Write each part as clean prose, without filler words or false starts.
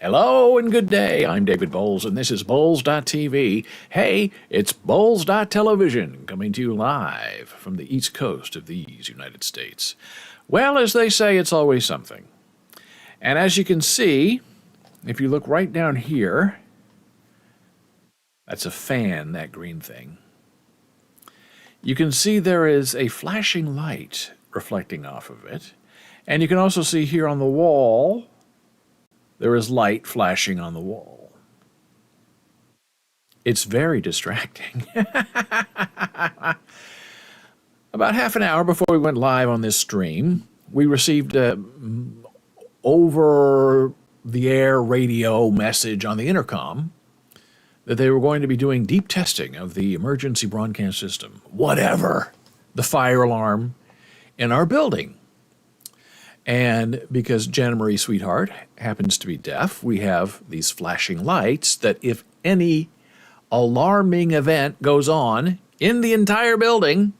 Hello and good day. I'm David Boles, and this is Boles.tv. Hey, it's Boles.television, coming to you live from the East Coast of these United States. Well, as they say, it's always something. And as you can see, if you look right down here, that's a fan, that green thing. You can see there is a flashing light reflecting off of it. And you can also see here on the wall, there is light flashing on the wall. It's very distracting. About half an hour before we went live on this stream, we received a over-the-air radio message on the intercom that they were going to be doing deep testing of the emergency broadcast system, whatever, the fire alarm in our building. And because Jana Marie Sweetheart happens to be deaf, we have these flashing lights that if any alarming event goes on in the entire building,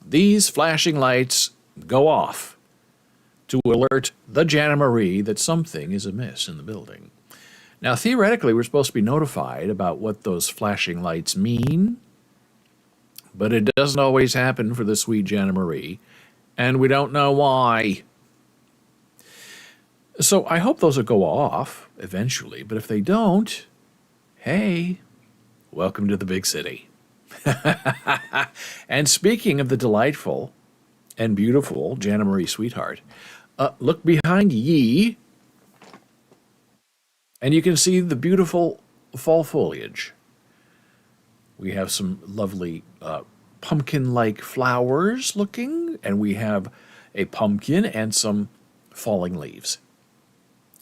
these flashing lights go off to alert the Jana Marie that something is amiss in the building. Now, theoretically, we're supposed to be notified about what those flashing lights mean, but it doesn't always happen for the sweet Jana Marie, and we don't know why. So I hope those will go off eventually, but if they don't, hey, welcome to the big city. And speaking of the delightful and beautiful Jana Marie Sweetheart, look behind ye, and you can see the beautiful fall foliage. We have some lovely pumpkin-like flowers looking, and we have a pumpkin and some falling leaves.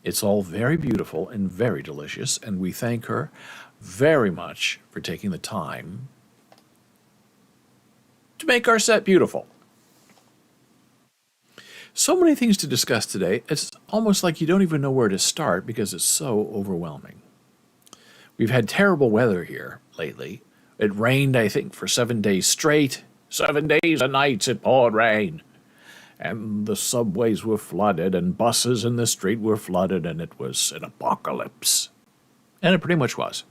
It's all very beautiful and very delicious, and we thank her very much for taking the time to make our set beautiful. So many things to discuss today, it's almost like you don't even know where to start because it's so overwhelming. We've had terrible weather here lately. It rained, I think, for 7 days straight. 7 days and nights it poured rain. And the subways were flooded, and buses in the street were flooded, and it was an apocalypse. And it pretty much was.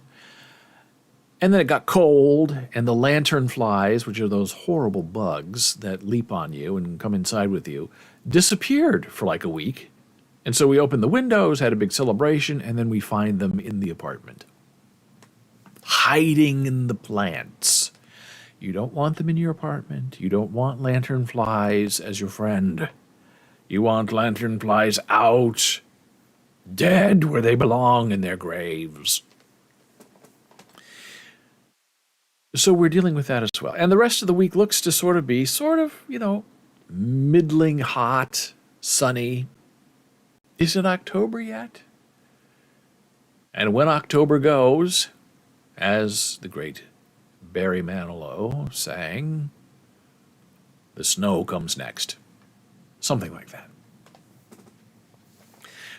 And then it got cold, and the lantern flies, which are those horrible bugs that leap on you and come inside with you, disappeared for like a week. And so we opened the windows, had a big celebration, and then we find them in the apartment, hiding in the plants. You don't want them in your apartment. You don't want lantern flies as your friend. You want lantern flies out, dead where they belong in their graves. So we're dealing with that as well. And the rest of the week looks to sort of be middling hot, sunny. Is it October yet? And when October goes, as the great Barry Manilow sang, the snow comes next. Something like that.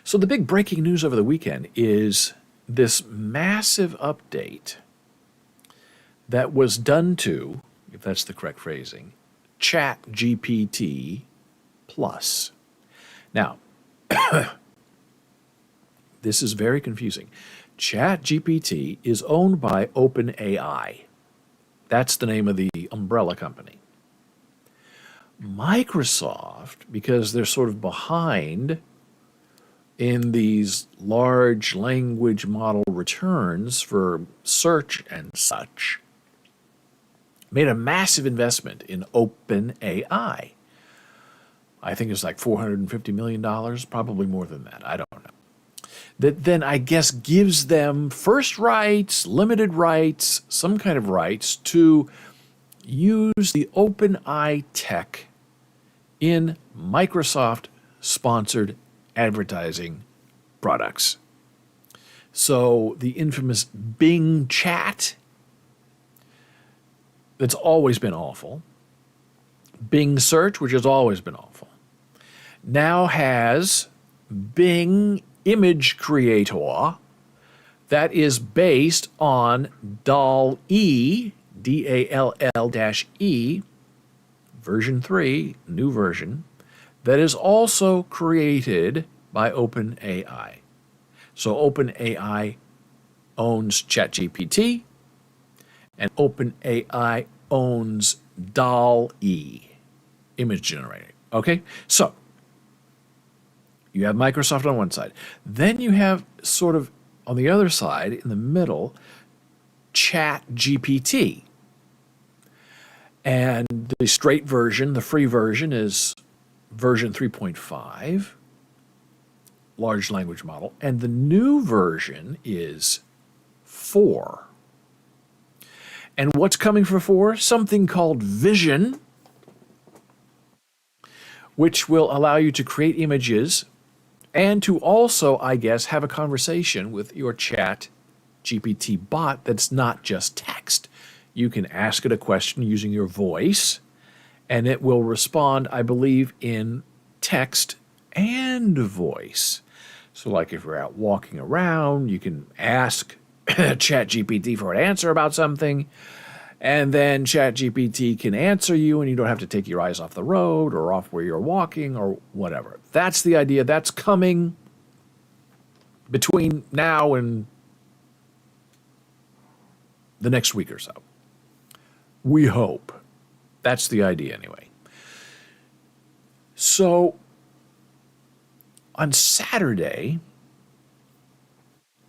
So the big breaking news over the weekend is this massive update that was done to, if that's the correct phrasing, ChatGPT Plus. Now, this is very confusing. ChatGPT is owned by OpenAI. That's the name of the umbrella company. Microsoft, because they're sort of behind in these large language model returns for search and such, made a massive investment in OpenAI. I think it's like $450 million, probably more than that. I don't know. That then I guess gives them first rights, limited rights, some kind of rights to use the OpenAI tech in Microsoft-sponsored advertising products. So the infamous Bing chat, that's always been awful. Bing search, which has always been awful, now has Bing image creator that is based on DALL-E, DALL-E, version 3, new version, that is also created by OpenAI. So OpenAI owns ChatGPT, and OpenAI owns DALL-E, image generating. Okay? So you have Microsoft on one side. Then you have sort of on the other side, in the middle, ChatGPT. And the straight version, the free version, is version 3.5, large language model. And the new version is 4. And what's coming for 4? Something called Vision, which will allow you to create images and to also, I guess, have a conversation with your Chat GPT bot that's not just text. You can ask it a question using your voice, and it will respond, I believe, in text and voice. So like if you're out walking around, you can ask ChatGPT for an answer about something, and then ChatGPT can answer you, and you don't have to take your eyes off the road or off where you're walking or whatever. That's the idea. That's coming between now and the next week or so. We hope. That's the idea anyway. So on Saturday,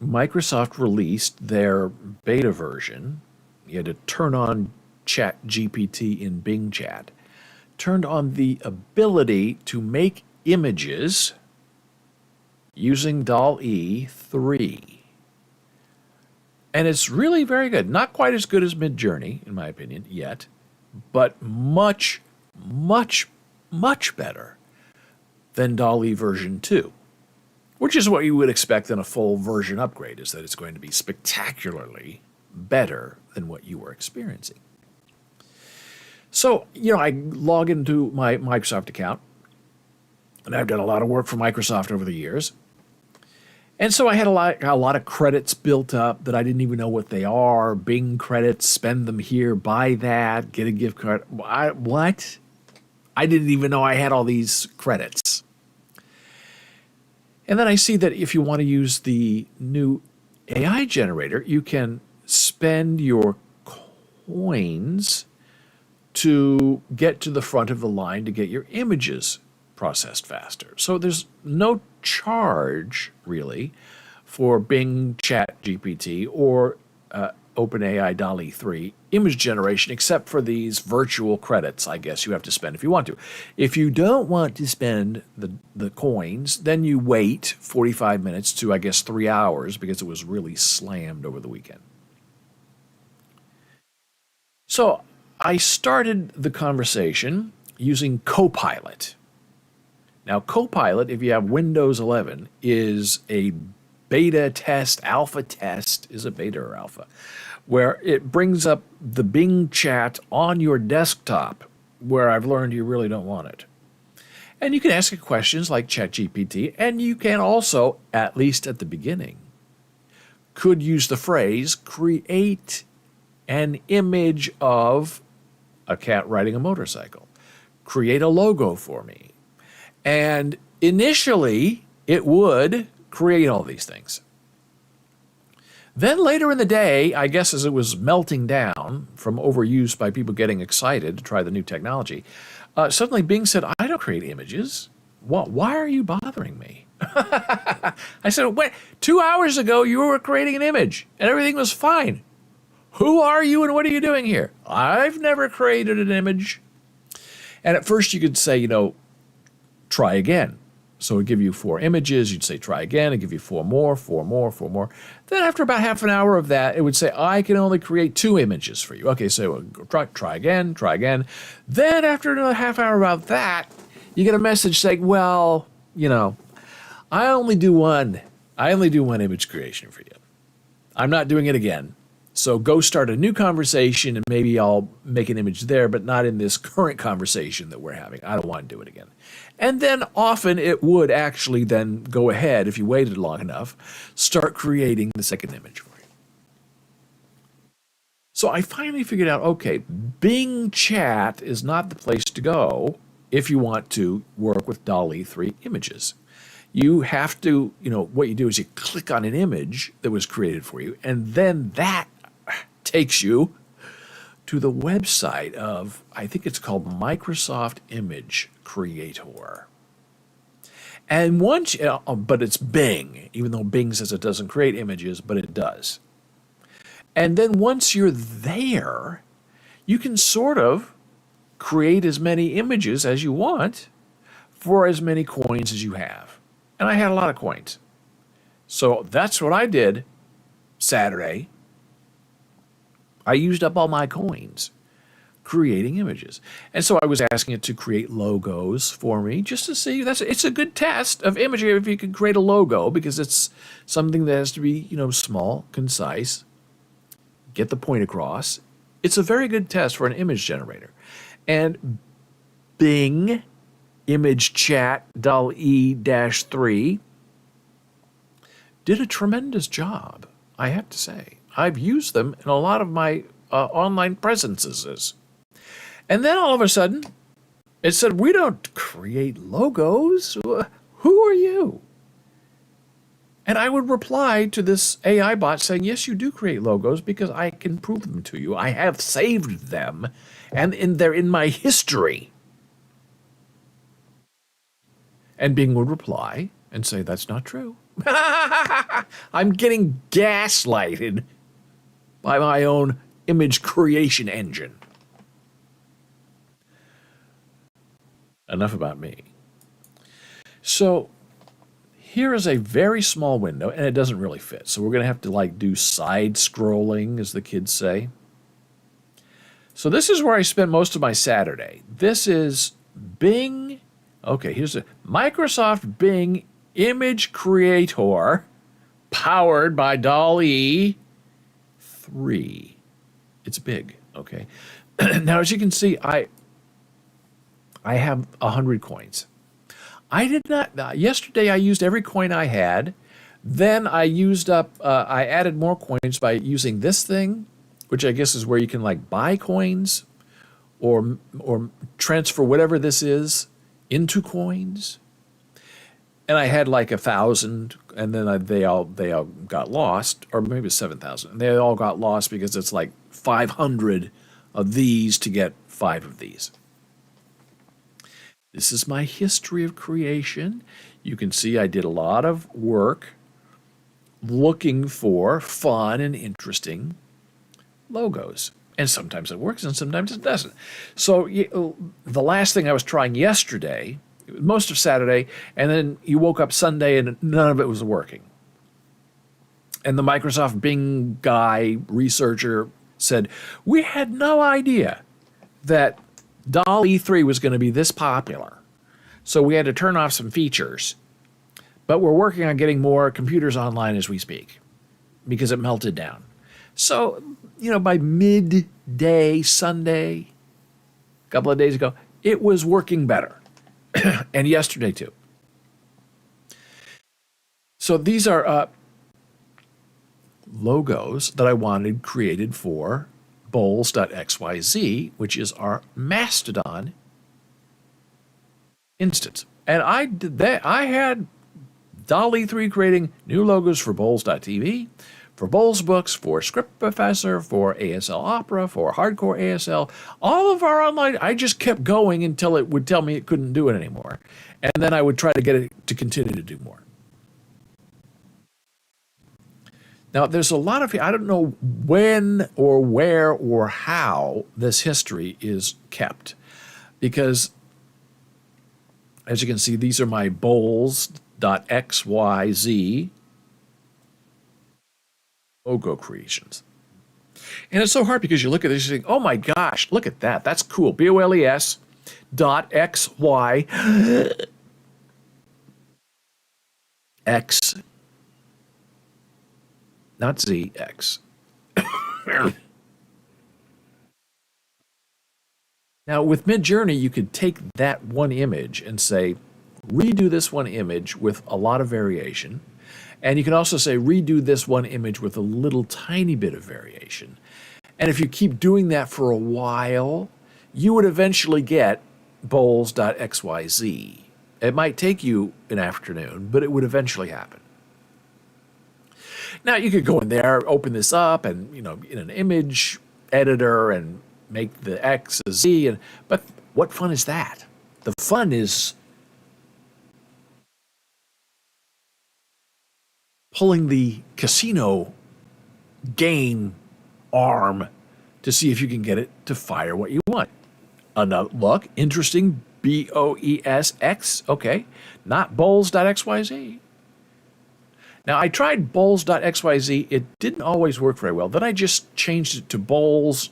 Microsoft released their beta version. You had to turn on ChatGPT in Bing Chat. Turned on the ability to make images using DALL-E 3. And it's really very good. Not quite as good as Midjourney, in my opinion, yet, but much, much, much better than DALL-E version 2, which is what you would expect in a full version upgrade, is that it's going to be spectacularly better than what you were experiencing. So, I log into my Microsoft account, and I've done a lot of work for Microsoft over the years. And so I had a lot of credits built up that I didn't even know what they are. Bing credits, spend them here, buy that, get a gift card. What? I didn't even know I had all these credits. And then I see that if you want to use the new AI generator, you can spend your coins to get to the front of the line to get your images processed faster. So there's no charge, really, for Bing Chat GPT or OpenAI DALL-E 3 image generation, except for these virtual credits, I guess, you have to spend if you want to. If you don't want to spend the coins, then you wait 45 minutes to, I guess, 3 hours, because it was really slammed over the weekend. So I started the conversation using Copilot. Now, Copilot, if you have Windows 11, is a beta test, alpha test, is it beta or alpha, where it brings up the Bing Chat on your desktop, where I've learned you really don't want it. And you can ask it questions like ChatGPT, and you can also, at least at the beginning, could use the phrase, create an image of a cat riding a motorcycle. Create a logo for me. And initially, it would create all these things. Then later in the day, I guess as it was melting down from overuse by people getting excited to try the new technology, suddenly Bing said, I don't create images. Why are you bothering me? I said, wait, 2 hours ago you were creating an image and everything was fine. Who are you and what are you doing here? I've never created an image. And at first you could say, try again. So it'd give you 4 images. You'd say, try again. It'd give you 4 more, 4 more, 4 more. Then after about half an hour of that, it would say, I can only create 2 images for you. Okay, so try again, try again. Then after another half hour about that, you get a message saying, well, I only do one image creation for you. I'm not doing it again. So go start a new conversation and maybe I'll make an image there, but not in this current conversation that we're having. I don't want to do it again. And then often it would actually then go ahead, if you waited long enough, start creating the second image for you. So I finally figured out, okay, Bing Chat is not the place to go if you want to work with DALL-E 3 images. You have to, what you do is you click on an image that was created for you, and then that takes you to the website of, I think it's called Microsoft Image Creator. And once, but it's Bing, even though Bing says it doesn't create images, but it does. And then once you're there, you can sort of create as many images as you want for as many coins as you have. And I had a lot of coins. So that's what I did Saturday. I used up all my coins creating images. And so I was asking it to create logos for me just to see. It's a good test of imaging if you can create a logo, because it's something that has to be, small, concise, get the point across. It's a very good test for an image generator. And Bing Image Chat DALL-E-3 did a tremendous job, I have to say. I've used them in a lot of my online presences. And then all of a sudden, it said, we don't create logos. Who are you? And I would reply to this AI bot saying, yes, you do create logos because I can prove them to you. I have saved them, and they're in my history. And Bing would reply and say, that's not true. I'm getting gaslighted by my own image creation engine. Enough about me. So here is a very small window, and it doesn't really fit. So we're going to have to do side scrolling, as the kids say. So this is where I spent most of my Saturday. This is Bing. Okay, here's a Microsoft Bing Image Creator powered by DALL-E 3. It's big, okay? Now, as you can see, I have 100 coins. I did not, yesterday I used every coin I had. Then I used up, I added more coins by using this thing, which I guess is where you can buy coins or transfer whatever this is into coins. And I had 1,000, and then they all got lost, or maybe 7,000. They all got lost because it's 500 of these to get 5 of these. This is my history of creation. You can see I did a lot of work looking for fun and interesting logos. And sometimes it works and sometimes it doesn't. So the last thing I was trying yesterday, most of Saturday, and then you woke up Sunday and none of it was working. And the Microsoft Bing guy, researcher, said, we had no idea that DALL-E 3 was going to be this popular. So we had to turn off some features. But we're working on getting more computers online as we speak because it melted down. So, by midday Sunday, a couple of days ago, it was working better. And yesterday too. So these are logos that I wanted created for Boles.xyz, which is our Mastodon instance. And I did that. I had DALL-E 3 creating new logos for Boles.tv, for Boles Books, for Script Professor, for ASL Opera, for Hardcore ASL. All of our online, I just kept going until it would tell me it couldn't do it anymore. And then I would try to get it to continue to do more. Now, there's a lot of, I don't know when or where or how this history is kept. Because, as you can see, these are my Boles.xyz logo creations. And it's so hard because you look at this and you think, oh my gosh, look at that. That's cool. BOLES .xy X, not Z, X. Now, with Midjourney, you could take that one image and say, redo this one image with a lot of variation. And you can also say, redo this one image with a little tiny bit of variation. And if you keep doing that for a while, you would eventually get Boles.xyz. It might take you an afternoon, but it would eventually happen. Now, you could go in there, open this up, and, in an image editor and make the X a Z. But what fun is that? The fun is pulling the casino game arm to see if you can get it to fire what you want. Another look, interesting, BOESX, okay, not Boles.xyz. Now, I tried Boles.xyz. It didn't always work very well. Then I just changed it to Boles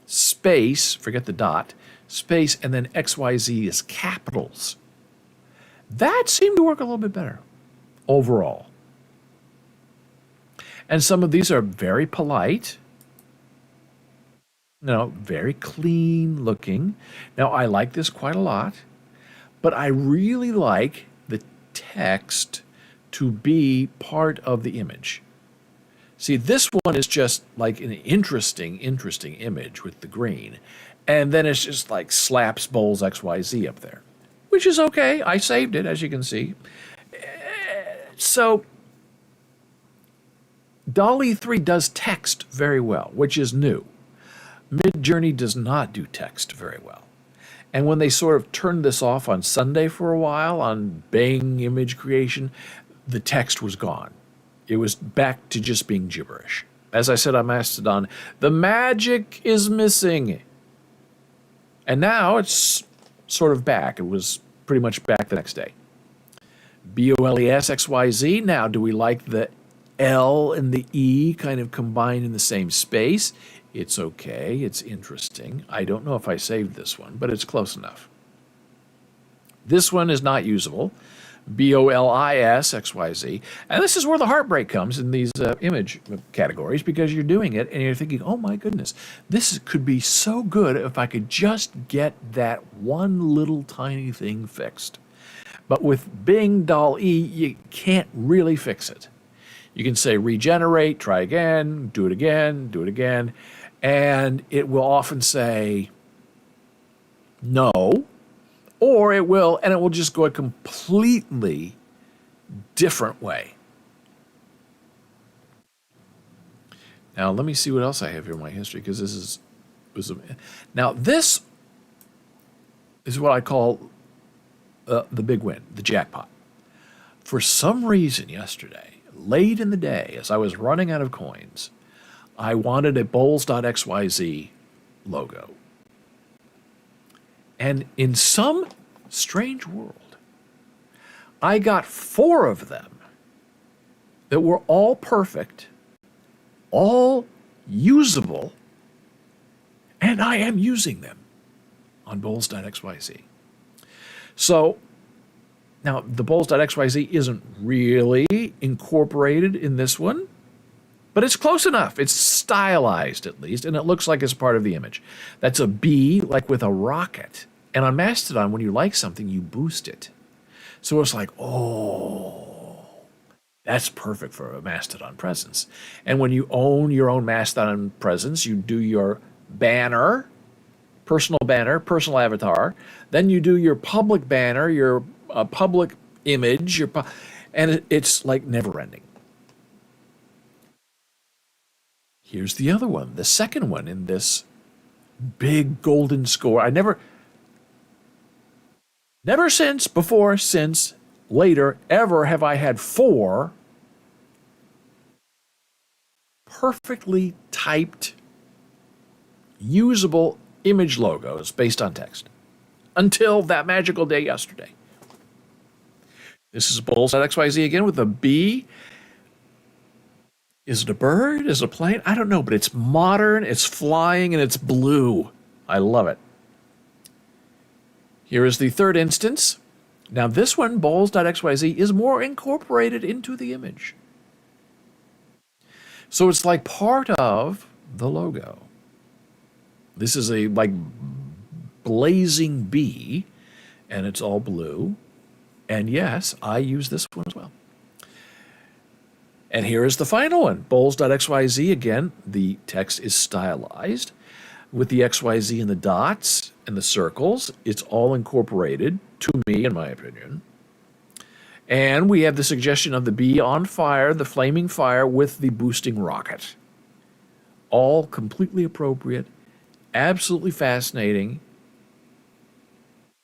space, forget the dot, space, and then XYZ is capitals. That seemed to work a little bit better overall. And some of these are very polite, very clean looking. Now, I like this quite a lot, but I really like the text to be part of the image. See, this one is just like an interesting image with the green. And then it's just like slaps Boles XYZ up there, which is okay. I saved it, as you can see. So DALL-E 3 does text very well, which is new. Midjourney does not do text very well. And when they sort of turned this off on Sunday for a while on Bing image creation, the text was gone. It was back to just being gibberish. As I said on Mastodon, the magic is missing. And now it's sort of back. It was pretty much back the next day. BOLESXYZ. Now, do we like the L and the E kind of combined in the same space? It's okay. It's interesting. I don't know if I saved this one, but it's close enough. This one is not usable. BOLISXYZ. And this is where the heartbreak comes in these image categories, because you're doing it and you're thinking, oh my goodness, this could be so good if I could just get that one little tiny thing fixed. But with Bing DALL-E, you can't really fix it. You can say regenerate, try again, do it again, do it again, and it will often say no. Or it will just go a completely different way. Now, let me see what else I have here in my history, because now this is what I call the big win, the jackpot. For some reason yesterday, late in the day, as I was running out of coins, I wanted a Boles.xyz logo. And in some strange world, I got 4 of them that were all perfect, all usable, and I am using them on Boles.xyz. So now the Boles.xyz isn't really incorporated in this one, but it's close enough. It's stylized, at least, and it looks like it's part of the image. That's a B, like with a rocket. And on Mastodon, when you like something, you boost it. So it's like, oh, that's perfect for a Mastodon presence. And when you own your own Mastodon presence, you do your banner, personal avatar. Then you do your public banner, your public image, and it's like never ending. Here's the other one, the second one in this big golden score. I never since, later, ever have I had 4 perfectly typed, usable image logos based on text. Until that magical day yesterday. This is Boles.xyz again with a B. Is it a bird? Is it a plane? I don't know, but it's modern, it's flying, and it's blue. I love it. Here is the third instance. Now this one, Boles.xyz, is more incorporated into the image. So it's like part of the logo. This is a like blazing bee, and it's all blue. And yes, I use this one as well. And here is the final one, Boles.xyz. Again, the text is stylized with the XYZ and the dots and the circles. It's all incorporated, to me, in my opinion. And we have the suggestion of the bee on fire, the flaming fire with the boosting rocket. All completely appropriate, absolutely fascinating,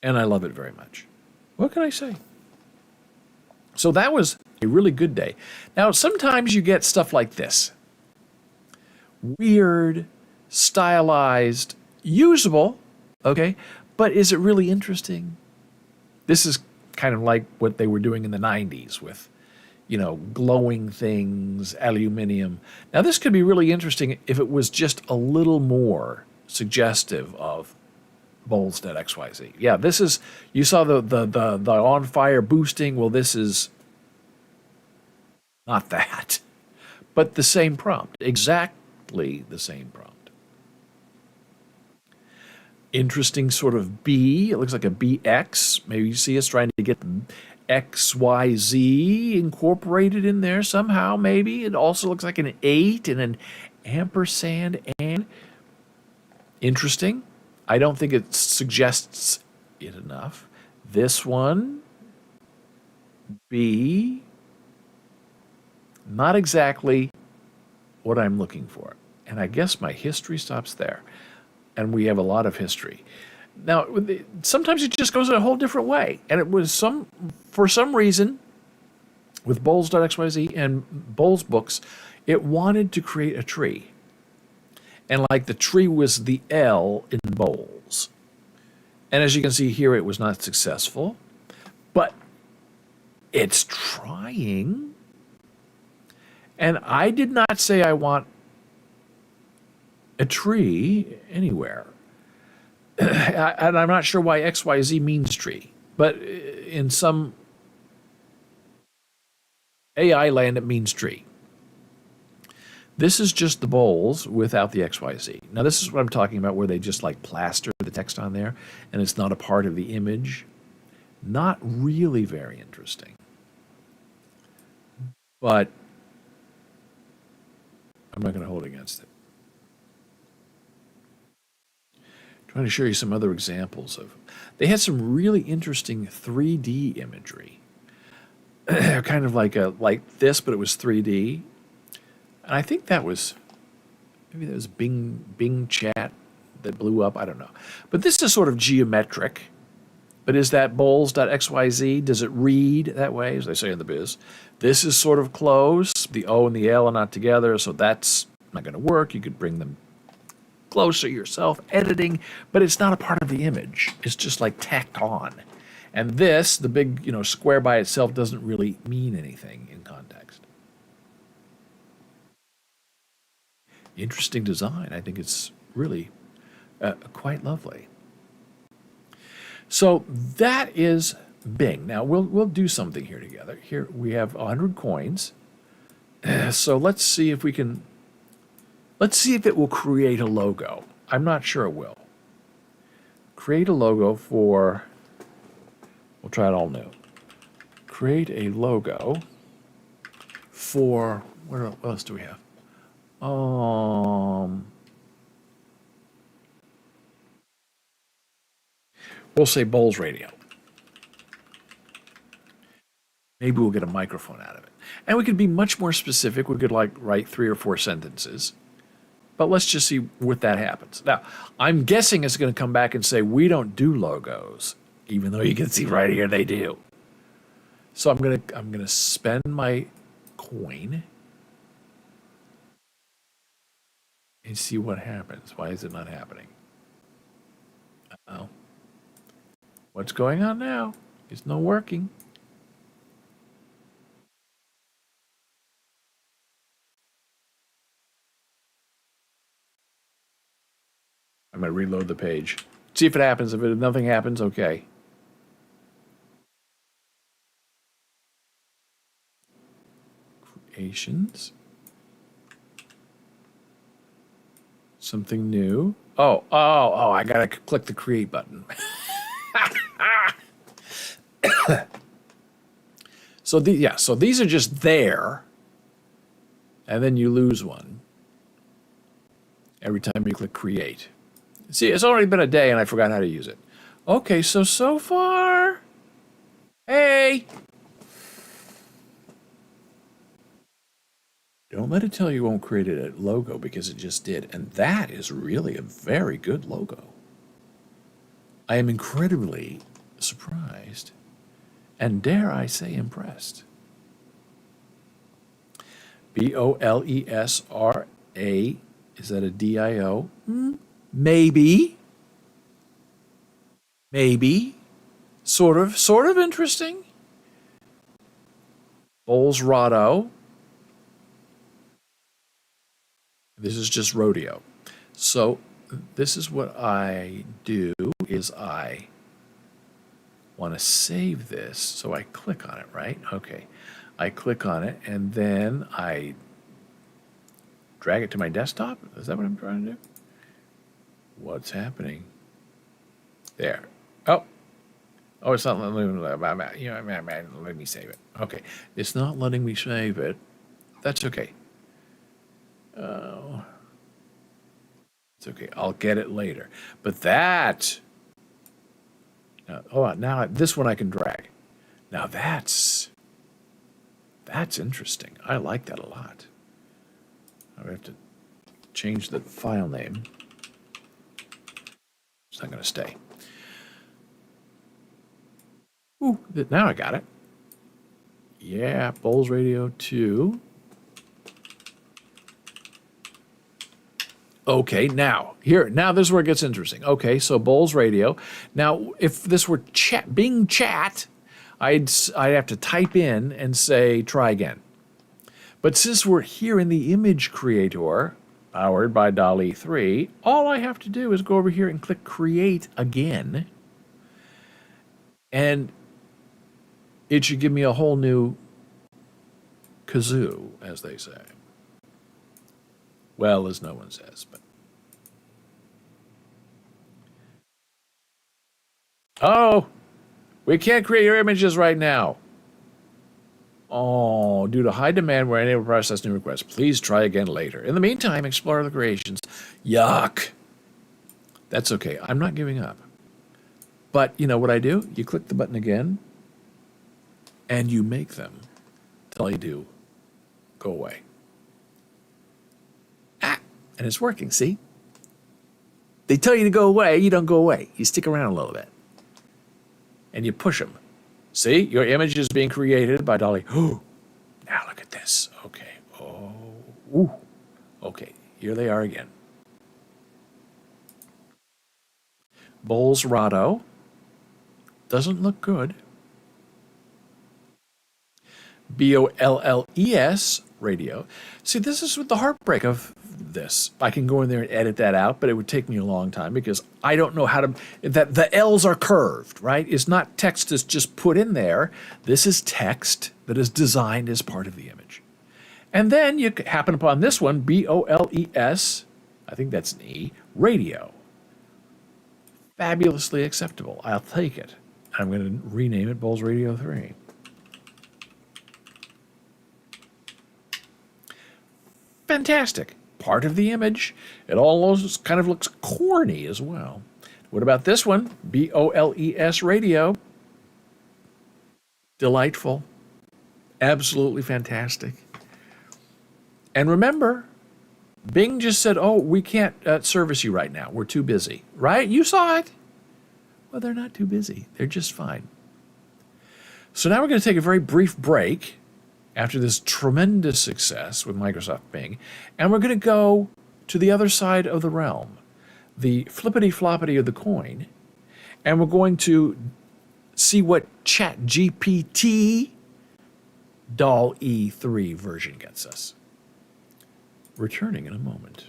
and I love it very much. What can I say? So that was a really good day. Now, sometimes you get stuff like this. Weird, stylized, usable, okay? But is it really interesting? This is kind of like what they were doing in the 90s with, glowing things, aluminum. Now, this could be really interesting if it was just a little more suggestive of Boles.xyz. Yeah, this is, you saw the on fire boosting. Well, this is not that, but the same prompt, exactly the same prompt. Interesting sort of B. It looks like a BX. Maybe you see us trying to get XYZ incorporated in there somehow, maybe. It also looks like an 8 and an ampersand and. Interesting. I don't think it suggests it enough. This one, B, not exactly what I'm looking for. And I guess my history stops there. And we have a lot of history. Now, sometimes it just goes a whole different way. And it was for some reason, with Boles.xyz and Boles books, it wanted to create a tree. And like the tree was the L in Boles. And as you can see here, it was not successful. But it's trying. And I did not say I want a tree anywhere. And I'm not sure why XYZ means tree. But in some AI land, it means tree. This is just the Boles without the XYZ. Now, this is what I'm talking about, where they just like plaster the text on there, and it's not a part of the image. Not really very interesting. But I'm not going to hold against it. Trying to show you some other examples of. They had some really interesting 3D imagery, kind of like this, but it was 3D. And I think maybe that was Bing Chat that blew up. I don't know. But this is sort of geometric. But is that Boles.xyz? Does it read that way, as they say in the biz? This is sort of close. The O and the L are not together, so that's not going to work. You could bring them closer yourself, editing, but it's not a part of the image. It's just like tacked on. And this, the big square by itself, doesn't really mean anything in context. Interesting design. I think it's really quite lovely. So that is Bing. Now we'll do something here together. Here we have 100 coins. So let's see if it will create a logo. I'm not sure it will. Create a logo for. We'll try it all new. Create a logo for. What else do we have? We'll say Boles Radio. Maybe we'll get a microphone out of it. And we could be much more specific. We could write 3 or 4 sentences. But let's just see what that happens. Now, I'm guessing it's going to come back and say, we don't do logos, even though you can see right here they do. So I'm going to spend my coin and see what happens. Why is it not happening? Uh-oh. What's going on now? It's not working. I'm going to reload the page. See if it happens. If nothing happens, okay. Creations. Something new. Oh, I got to click the create button. So these are just there, and then you lose one every time you click create. See, it's already been a day and I forgot how to use it. Okay, so far, hey, Don't let it tell you it won't create a logo, because it just did. And that is really a very good logo. I am incredibly surprised and, dare I say, impressed. Bolesra. Is that a DIO? Maybe. Maybe. Sort of interesting. Bolesrado. This is just rodeo. So this is what I do, is I want to save this. So I click on it, right? Okay. I click on it, and then I drag it to my desktop. Is that what I'm trying to do? What's happening? There. Oh. Oh, it's not letting let me save it. Okay. It's not letting me save it. That's okay. Oh. It's okay. I'll get it later. But that. Now this one I can drag. Now that's interesting. I like that a lot. I have to change the file name. It's not going to stay. Ooh, now I got it. Yeah, Boles Radio 2. Okay, now this is where it gets interesting. Okay, so Boles Radio. Now, if this were Bing Chat, I'd have to type in and say try again. But since we're here in the image creator, powered by DALL-E 3, all I have to do is go over here and click Create Again, and it should give me a whole new kazoo, as they say. Well, as no one says, but. Oh, we can't create your images right now. Oh, due to high demand, we're unable to process new requests. Please try again later. In the meantime, explore other creations. Yuck. That's okay. I'm not giving up. But you know what I do? You click the button again, and you make them till they do go away. And it's working, see? They tell you to go away, you don't go away. You stick around a little bit. And you push them. See? Your image is being created by DALL-E. Oh, now look at this. Okay. Oh, ooh. Okay, here they are again. Bolesrado. Doesn't look good. Bolles radio. See, this is with the heartbreak of this. I can go in there and edit that out, but it would take me a long time because I don't know how to. That the L's are curved, right? It's not text that's just put in there. This is text that is designed as part of the image. And then you happen upon this one, Boles. I think that's an E. Radio. Fabulously acceptable. I'll take it. I'm going to rename it Boles Radio 3. Fantastic. Part of the image. It almost kind of looks corny as well. What about this one? Boles Radio. Delightful. Absolutely fantastic. And remember, Bing just said, oh, we can't service you right now. We're too busy. Right? You saw it. Well, they're not too busy. They're just fine. So now we're going to take a very brief break after this tremendous success with Microsoft Bing, and we're going to go to the other side of the realm, the flippity-floppity of the coin, and we're going to see what ChatGPT DALL-E 3 version gets us. Returning in a moment.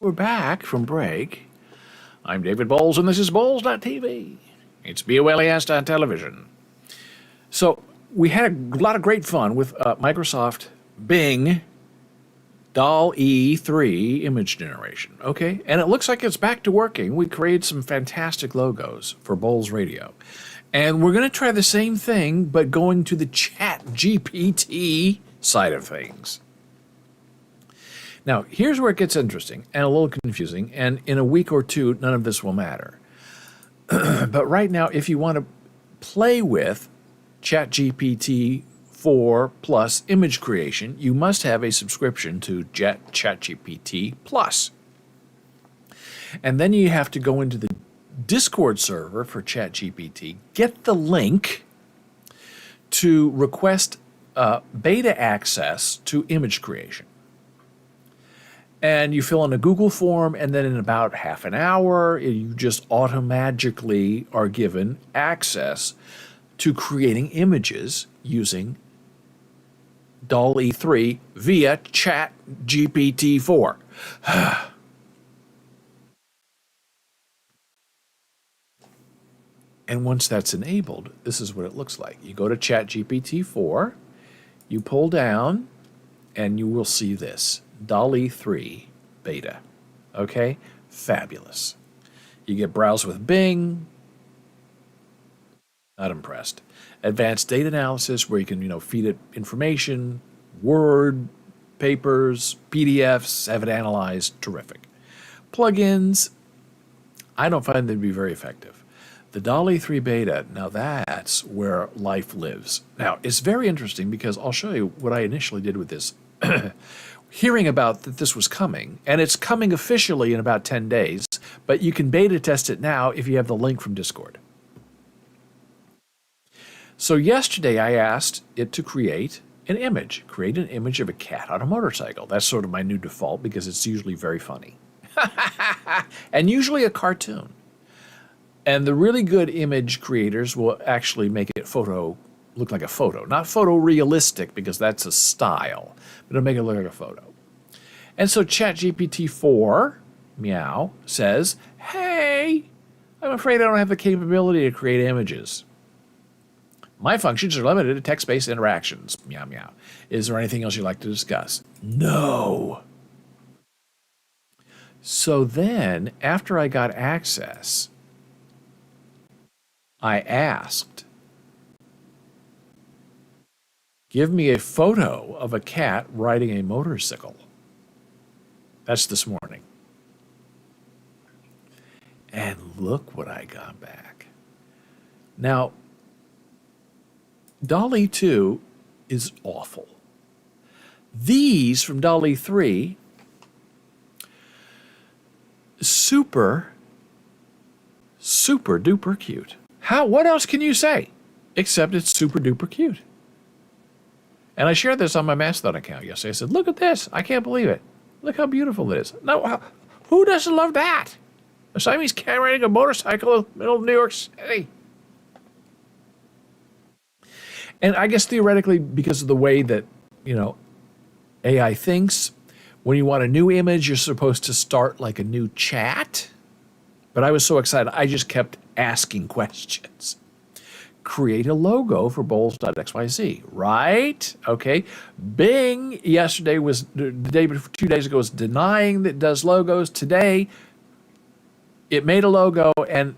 We're back from break. I'm David Boles, and this is Boles.tv. It's BOLES.television. So, we had a lot of great fun with Microsoft Bing DALL-E 3 image generation, okay? And it looks like it's back to working. We created some fantastic logos for Boles Radio. And we're going to try the same thing, but going to the Chat GPT side of things. Now, here's where it gets interesting and a little confusing, and in a week or two, none of this will matter. But right now, if you want to play with ChatGPT 4 plus image creation, you must have a subscription to ChatGPT Plus. And then you have to go into the Discord server for ChatGPT, get the link to request beta access to image creation. And you fill in a Google form, and then in about half an hour, you just automatically are given access to creating images using DALL-E 3 via ChatGPT 4. And once that's enabled, this is what it looks like. You go to ChatGPT 4, you pull down, and you will see this. DALL-E 3 beta. Okay? Fabulous. You get browse with Bing. Not impressed. Advanced data analysis where you can, feed it information, Word, papers, PDFs, have it analyzed. Terrific. Plugins, I don't find them to be very effective. The DALL-E 3 beta, now that's where life lives. Now, it's very interesting because I'll show you what I initially did with this. Hearing about that this was coming, and it's coming officially in about 10 days, but you can beta test it now if you have the link from Discord. So yesterday I asked it to create an image of a cat on a motorcycle. That's sort of my new default because it's usually very funny. And usually a cartoon. And the really good image creators will actually make it look like a photo. Not photorealistic because that's a style, but it'll make it look like a photo. And so ChatGPT 4, meow, says, hey, I'm afraid I don't have the capability to create images. My functions are limited to text-based interactions, meow, meow. Is there anything else you'd like to discuss? No. So then, after I got access, I asked, give me a photo of a cat riding a motorcycle. That's this morning. And look what I got back. Now, DALL-E 2 is awful. These from DALL-E 3, super duper cute. What else can you say? Except it's super duper cute. And I shared this on my Mastodon account yesterday. I said, look at this. I can't believe it. Look how beautiful it is. No, who doesn't love that? A Siamese cat riding a motorcycle in the middle of New York City. And I guess theoretically, because of the way that, AI thinks, when you want a new image, you're supposed to start like a new chat. But I was so excited, I just kept asking questions. Create a logo for Boles.xyz, right? Okay. Bing yesterday the day before, 2 days ago, was denying that it does logos. Today, it made a logo, and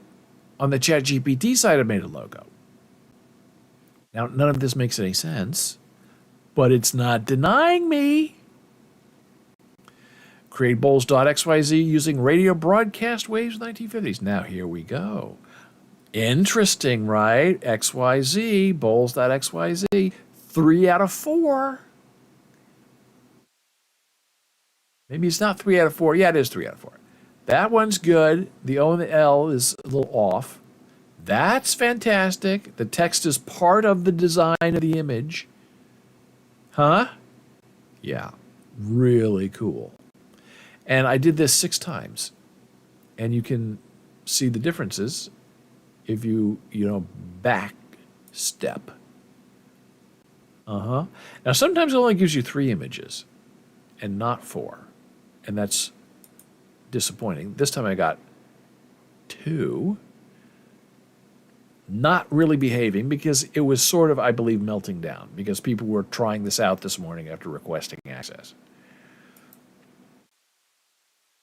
on the ChatGPT side, it made a logo. Now, none of this makes any sense, but it's not denying me. Create Boles.xyz using radio broadcast waves in the 1950s. Now, here we go. Interesting, right? XYZ, Boles.xyz, 3 out of 4. Maybe it's not 3 out of 4. Yeah, it is 3 out of 4. That one's good. The O and the L is a little off. That's fantastic. The text is part of the design of the image. Huh? Yeah, really cool. And I did this 6 times. And you can see the differences if you back step. Now, sometimes it only gives you 3 images and not 4. And that's disappointing. This time I got 2 not really behaving because it was sort of, I believe, melting down because people were trying this out this morning after requesting access.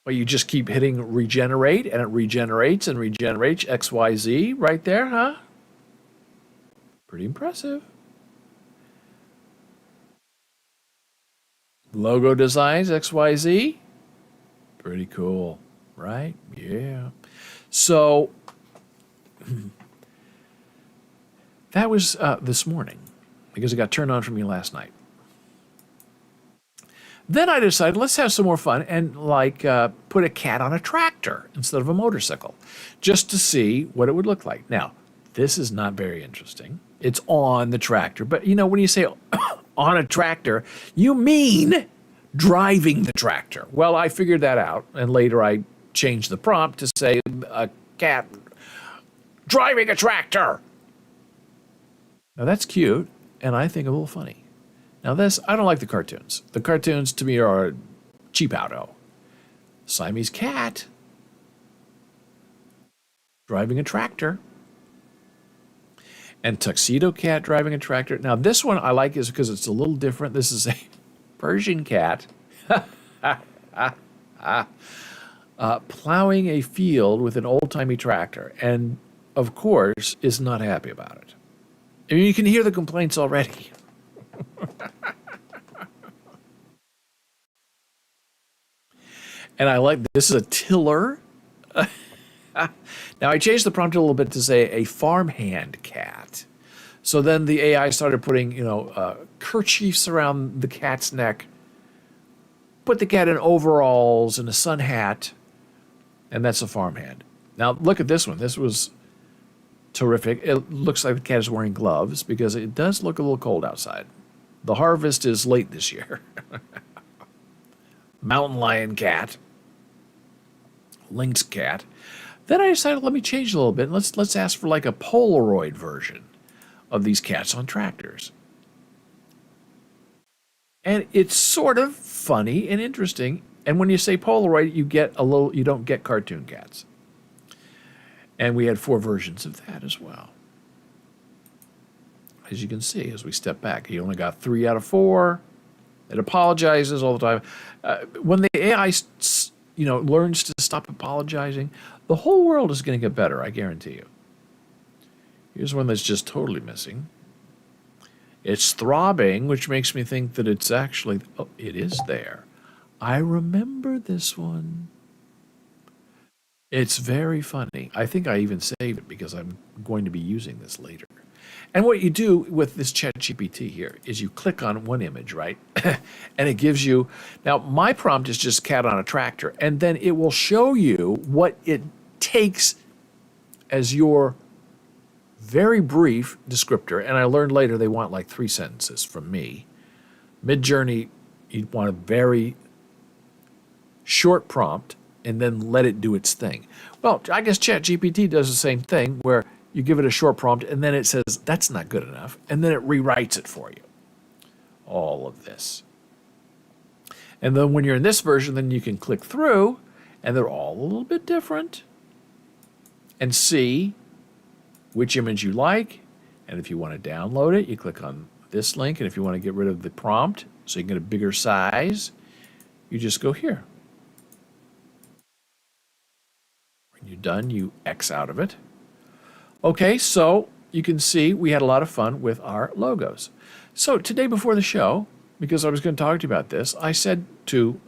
Well, you just keep hitting regenerate, and it regenerates and regenerates XYZ right there, huh? Pretty impressive. Logo designs XYZ. Pretty cool, right? Yeah. So that was this morning because it got turned on for me last night. Then I decided let's have some more fun and put a cat on a tractor instead of a motorcycle just to see what it would look like. Now, this is not very interesting. It's on the tractor. But, you know, when you say on a tractor, you mean driving the tractor. Well, I figured that out. And later I changed the prompt to say a cat driving a tractor. Now, that's cute. And I think a little funny. Now this, I don't like the cartoons. The cartoons to me are cheap outo. Siamese cat driving a tractor. And tuxedo cat driving a tractor. Now this one I like is because it's a little different. This is a Persian cat plowing a field with an old-timey tractor. And of course is not happy about it. I mean, you can hear the complaints already. And I like, this is a tiller. Now I changed the prompt a little bit to say a farmhand cat. So then the AI started putting, kerchiefs around the cat's neck, put the cat in overalls and a sun hat, and that's a farmhand. Now look at this one. This was terrific. It looks like the cat is wearing gloves because it does look a little cold outside. The harvest is late this year. Mountain lion cat. Lynx cat. Then I decided, let me change a little bit. Let's ask for like a Polaroid version of these cats on tractors. And it's sort of funny and interesting. And when you say Polaroid, you don't get cartoon cats. And we had 4 versions of that as well. As you can see, as we step back, he only got 3 out of 4. It apologizes all the time. When the AI, learns to stop apologizing, the whole world is going to get better, I guarantee you. Here's one that's just totally missing. It's throbbing, which makes me think that it's actually, it is there. I remember this one. It's very funny. I think I even saved it because I'm going to be using this later. And what you do with this ChatGPT here is you click on one image, right? And it gives you, now my prompt is just cat on a tractor, and then it will show you what it takes as your very brief descriptor. And I learned later they want like 3 sentences from me. Mid-Journey, you want a very short prompt and then let it do its thing. Well, I guess ChatGPT does the same thing where you give it a short prompt, and then it says, that's not good enough, and then it rewrites it for you. All of this. And then when you're in this version, then you can click through, and they're all a little bit different, and see which image you like. And if you want to download it, you click on this link, and if you want to get rid of the prompt so you can get a bigger size, you just go here. When you're done, you X out of it. Okay, so you can see we had a lot of fun with our logos. So today before the show, because I was going to talk to you about this, I said to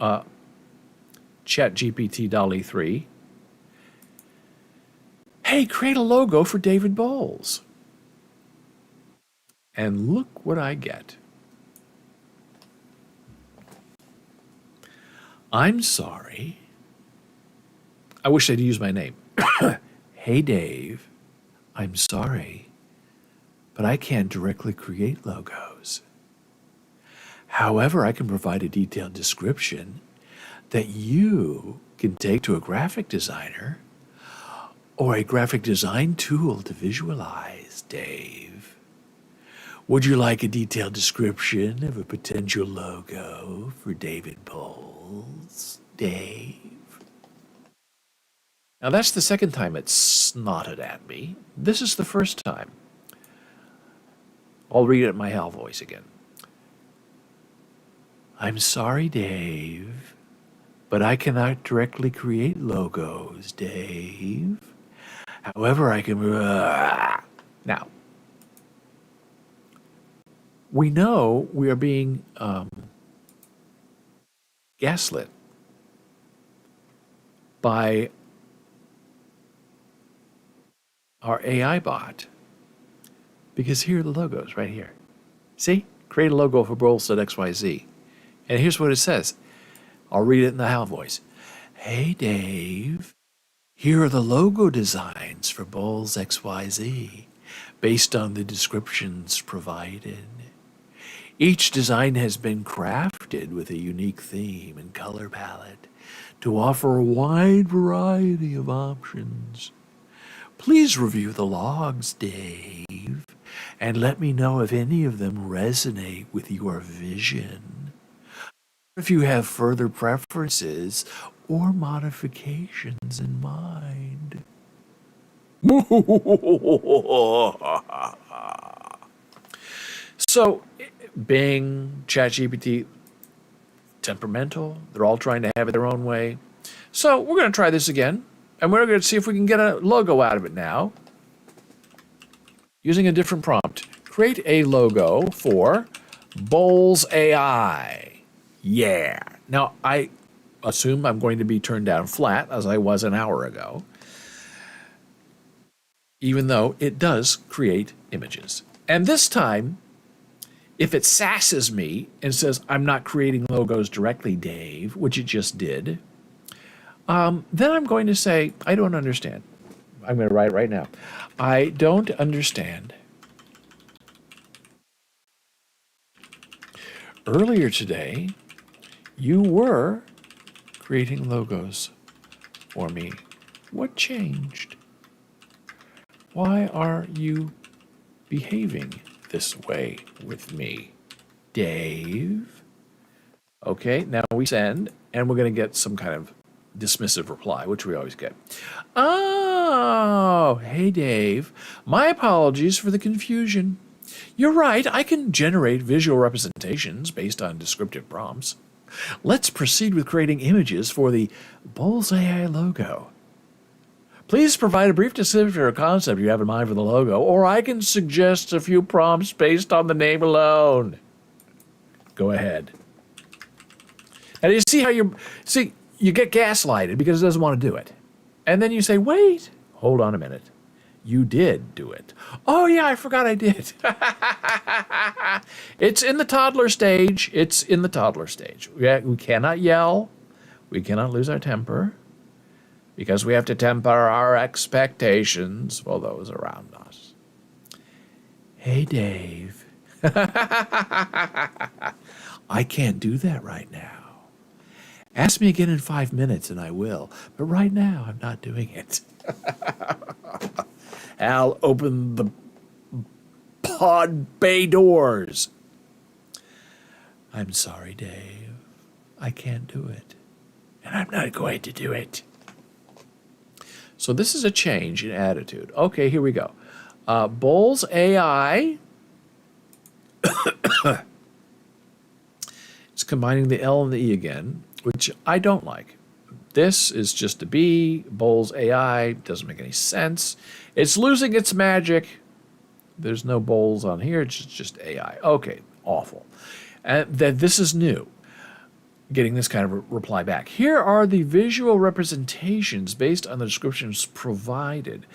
ChatGPT DALL-E 3, hey, create a logo for David Boles. And look what I get. I'm sorry. I wish they'd use my name. Hey, Dave. I'm sorry, but I can't directly create logos. However, I can provide a detailed description that you can take to a graphic designer or a graphic design tool to visualize, Dave. Would you like a detailed description of a potential logo for David Boles, Dave? Now that's the second time it snotted at me. This is the first time. I'll read it in my Hal voice again. I'm sorry, Dave, but I cannot directly create logos, Dave. However, I can... Now, we know we are being gaslit by our AI bot, because here are the logos right here. See? Create a logo for Boles.xyz. And here's what it says. I'll read it in the Hal voice. Hey, Dave. Here are the logo designs for Boles XYZ, based on the descriptions provided. Each design has been crafted with a unique theme and color palette to offer a wide variety of options. Please review the logs, Dave, and let me know if any of them resonate with your vision. If you have further preferences or modifications in mind. So, Bing, ChatGPT, temperamental. They're all trying to have it their own way. So, we're going to try this again, and we're going to see if we can get a logo out of it now. Using a different prompt. Create a logo for Boles AI. Yeah. Now, I assume I'm going to be turned down flat, as I was an hour ago, even though it does create images. And this time, if it sasses me and says, I'm not creating logos directly, Dave, which it just did, then I'm going to say, I don't understand. I'm going to write it right now. I don't understand. Earlier today, you were creating logos for me. What changed? Why are you behaving this way with me, Dave? Okay, now we send, and we're going to get some kind of dismissive reply, which we always get. Oh, hey, Dave. My apologies for the confusion. You're right, I can generate visual representations based on descriptive prompts. Let's proceed with creating images for the Boles AI logo. Please provide a brief description or concept you have in mind for the logo, or I can suggest a few prompts based on the name alone. Go ahead. Now, you see how you get gaslighted because it doesn't want to do it. And then you say, wait, hold on a minute. You did do it. Oh, yeah, I forgot I did. It's in the toddler stage. It's in the toddler stage. We cannot yell. We cannot lose our temper because we have to temper our expectations for those around us. Hey, Dave. I can't do that right now. Ask me again in 5 minutes and I will. But right now, I'm not doing it. Al opened the pod bay doors. I'm sorry, Dave. I can't do it. And I'm not going to do it. So this is a change in attitude. Okay, here we go. Boles AI. It's combining the L and the E again, which I don't like. This is just a B. Boles AI doesn't make any sense. It's losing its magic. There's no Boles on here. It's just AI. Okay, awful. And that this is new. Getting this kind of reply back. Here are the visual representations based on the descriptions provided.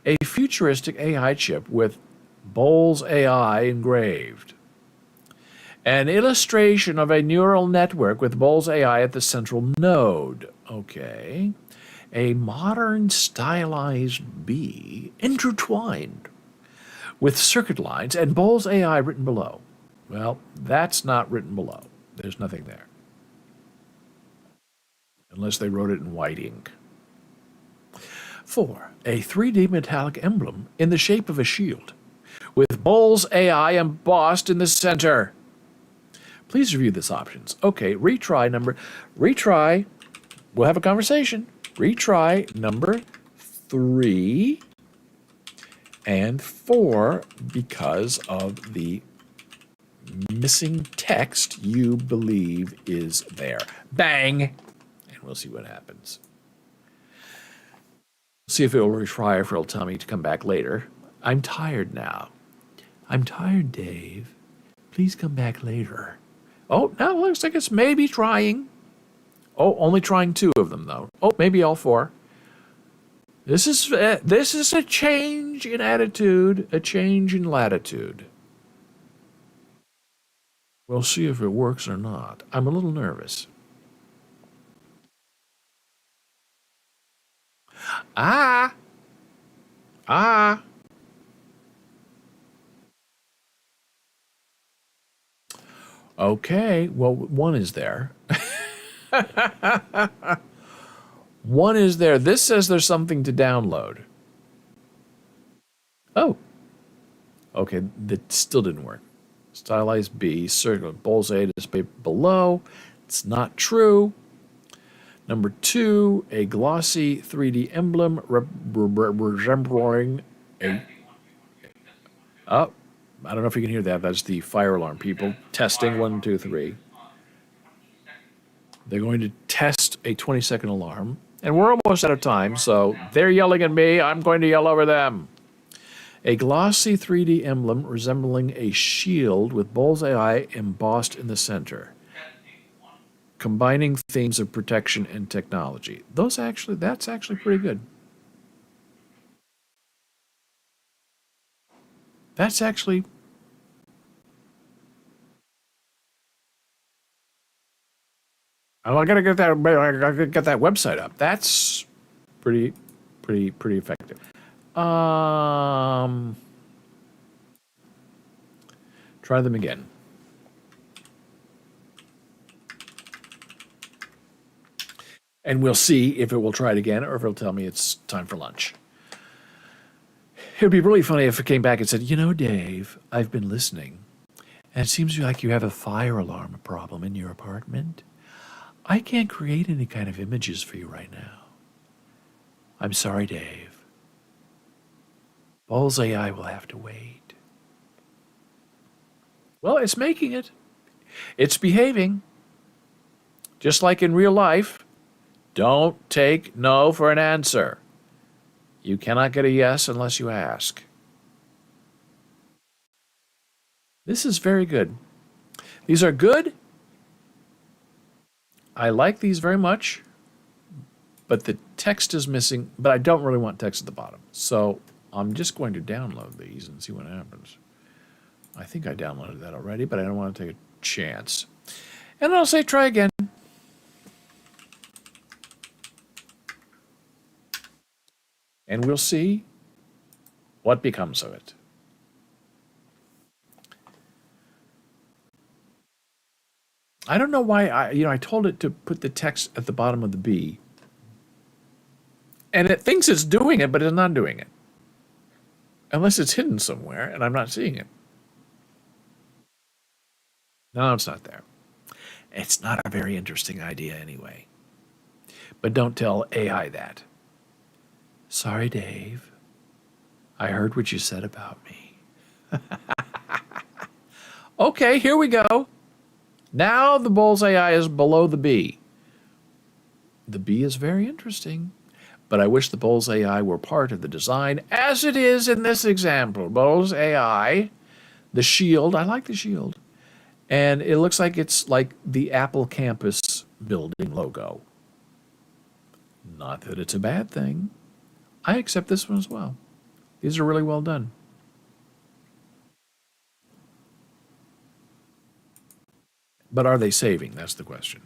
A futuristic AI chip with Boles AI engraved. An illustration of a neural network with Boles AI at the central node. Okay. A modern stylized bee intertwined with circuit lines and Boles AI written below. Well, that's not written below. There's nothing there. Unless they wrote it in white ink. 4. A 3D metallic emblem in the shape of a shield with Boles AI embossed in the center. Please review this options. Okay, retry. We'll have a conversation. Retry number 3, and 4 because of the missing text you believe is there. Bang! And we'll see what happens. See if it will retry, if it'll tell me to come back later. I'm tired now. I'm tired, Dave. Please come back later. Oh, now it looks like it's maybe trying. Oh, only trying 2 of them, though. Oh, maybe all 4. This is a change in attitude, a change in latitude. We'll see if it works or not. I'm a little nervous. Ah! Okay, well, 1 is there. 1 is there. This says there's something to download. Oh. Okay, that still didn't work. Stylized B, circle, Boles display below. It's not true. Number 2, a glossy 3D emblem resembling a... Oh, I don't know if you can hear that. That's the fire alarm people. Testing, 1, 2, 3. They're going to test a 20-second alarm. And we're almost out of time, so they're yelling at me. I'm going to yell over them. A glossy 3D emblem resembling a shield with Boles AI embossed in the center, combining themes of protection and technology. That's actually pretty good. That's actually... I gotta get that website up. That's pretty effective. Try them again. And we'll see if it will try it again or if it'll tell me it's time for lunch. It would be really funny if it came back and said, you know, Dave, I've been listening, and it seems like you have a fire alarm problem in your apartment. I can't create any kind of images for you right now. I'm sorry, Dave. Boles AI will have to wait. Well, it's making it. It's behaving. Just like in real life, don't take no for an answer. You cannot get a yes unless you ask. This is very good. These are good. I like these very much, but the text is missing, but I don't really want text at the bottom. So I'm just going to download these and see what happens. I think I downloaded that already, but I don't want to take a chance. And I'll say try again. And we'll see what becomes of it. I don't know why I told it to put the text at the bottom of the B. And it thinks it's doing it, but it's not doing it. Unless it's hidden somewhere and I'm not seeing it. No, it's not there. It's not a very interesting idea anyway. But don't tell AI that. Sorry, Dave. I heard what you said about me. Okay, here we go. Now the Boles AI is below the B. The B is very interesting, but I wish the Boles AI were part of the design, as it is in this example. Boles AI, the shield, I like the shield, and it looks like it's like the Apple campus building logo. Not that it's a bad thing. I accept this one as well. These are really well done. But are they saving? That's the question.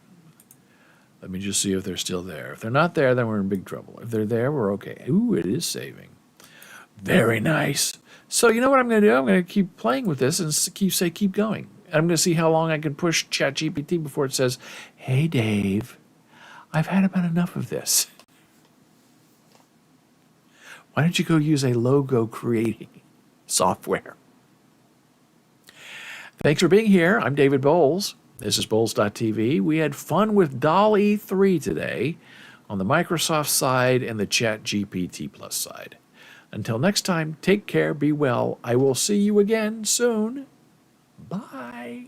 Let me just see if they're still there. If they're not there, then we're in big trouble. If they're there, we're okay. Ooh, it is saving. Very nice. So you know what I'm going to do? I'm going to keep playing with this and keep going. I'm going to see how long I can push ChatGPT before it says, hey, Dave, I've had about enough of this. Why don't you go use a logo creating software? Thanks for being here. I'm David Boles. This is Boles.tv. We had fun with DALL-E 3 today. on the Microsoft side and the ChatGPT Plus side. Until next time, take care, be well. I will see you again soon. Bye.